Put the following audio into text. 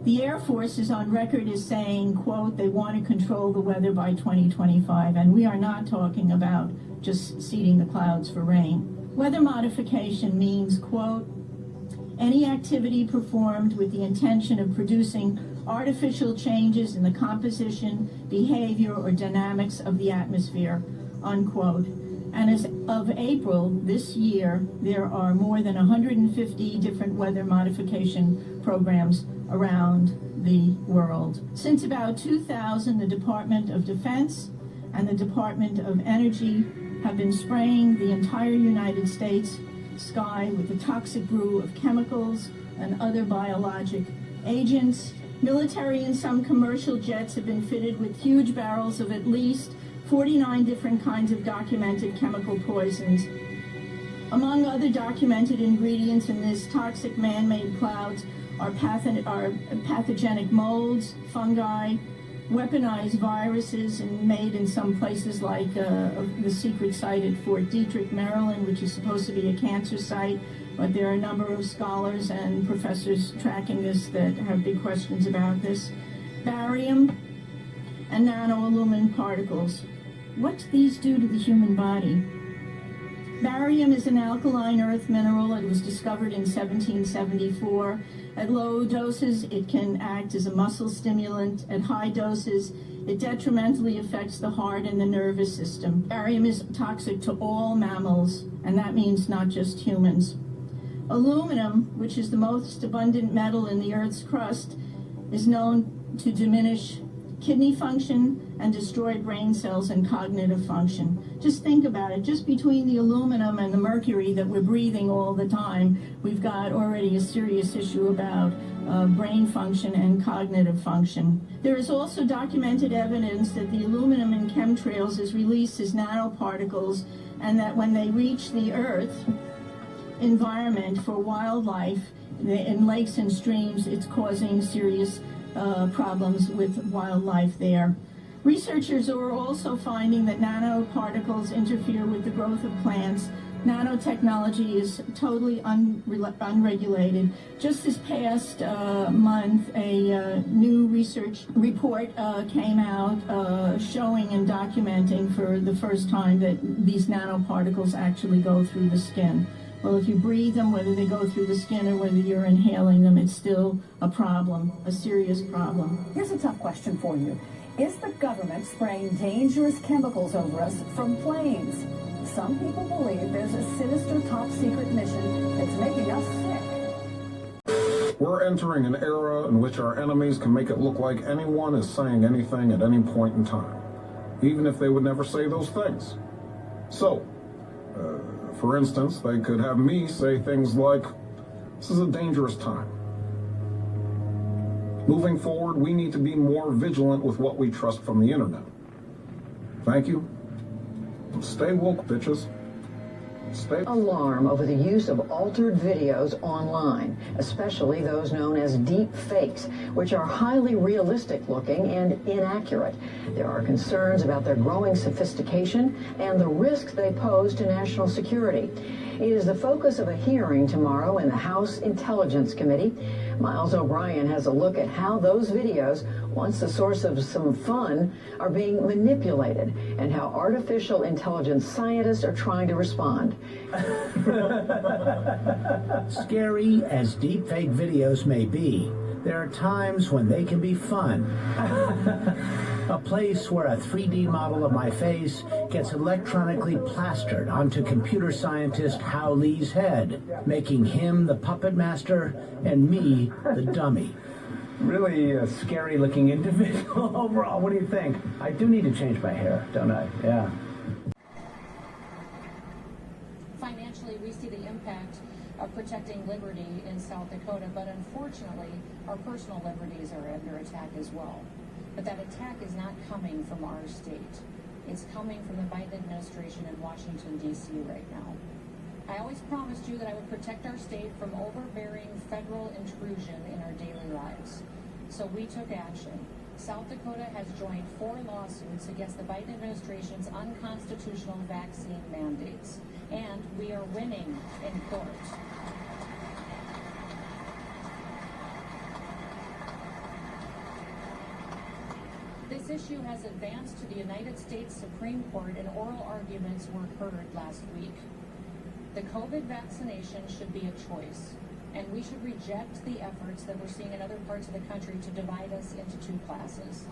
The Air Force is on record as saying, quote, they want to control the weather by 2025, and we are not talking about just seeding the clouds for rain. Weather modification means, quote, any activity performed with the intention of producing artificial changes in the composition, behavior, or dynamics of the atmosphere, unquote. And as of April this year, there are more than 150 different weather modification programs around the world. Since about 2000, the Department of Defense and the Department of Energy have been spraying the entire United States sky with the toxic brew of chemicals and other biologic agents. Military and some commercial jets have been fitted with huge barrels of at least 49 different kinds of documented chemical poisons. Among other documented ingredients in this toxic man-made clouds are pathogenic molds, fungi, weaponized viruses, and made in some places like the secret site at Fort Detrick, Maryland, which is supposed to be a cancer site. But there are a number of scholars and professors tracking this that have big questions about this. Barium and nanoaluminum particles. What do these do to the human body? Barium is an alkaline earth mineral. It was discovered in 1774. At low doses, it can act as a muscle stimulant. At high doses, it detrimentally affects the heart and the nervous system. Barium is toxic to all mammals, and that means not just humans. Aluminum, which is the most abundant metal in the Earth's crust, is known to diminish kidney function and destroy brain cells and cognitive function. Just think about it. Just between the aluminum and the mercury that we're breathing all the time, we've got already a serious issue about brain function and cognitive function. There is also documented evidence that the aluminum in chemtrails is released as nanoparticles, and that when they reach the Earth environment for wildlife in lakes and streams, it's causing serious problems with wildlife there. Researchers are also finding that nanoparticles interfere with the growth of plants. Nanotechnology is totally unregulated. Just this past month, a new research report came out showing and documenting for the first time that these nanoparticles actually go through the skin. Well, if you breathe them, whether they go through the skin or whether you're inhaling them, it's still a problem, a serious problem. Here's a tough question for you. Is the government spraying dangerous chemicals over us from planes? Some people believe there's a sinister top-secret mission that's making us sick. We're entering an era in which our enemies can make it look like anyone is saying anything at any point in time, even if they would never say those things. So, for instance, they could have me say things like, this is a dangerous time. Moving forward, we need to be more vigilant with what we trust from the internet. Thank you. Stay woke, bitches. Stay... Alarm over the use of altered videos online, especially those known as deep fakes, which are highly realistic looking and inaccurate. There are concerns about their growing sophistication and the risks they pose to national security. It is the focus of a hearing tomorrow in the House Intelligence Committee. Miles O'Brien has a look at how those videos, once the source of some fun, are being manipulated and how artificial intelligence scientists are trying to respond. Scary as deepfake videos may be, there are times when they can be fun. A place where a 3D model of my face gets electronically plastered onto computer scientist Hao Lee's head, making him the puppet master and me the dummy. Really a scary looking individual overall. What do you think? I do need to change my hair, don't I? Yeah. Financially, we see the impact of protecting liberty in South Dakota, but unfortunately, our personal liberties are under attack as well. But that attack is not coming from our state. It's coming from the Biden administration in Washington, D.C. right now. I always promised you that I would protect our state from overbearing federal intrusion in our daily lives. So we took action. South Dakota has joined 4 lawsuits against the Biden administration's unconstitutional vaccine mandates. And we are winning in court. This issue has advanced to the United States Supreme Court, and oral arguments were heard last week. The COVID vaccination should be a choice, and we should reject the efforts that we're seeing in other parts of the country to divide us into two classes.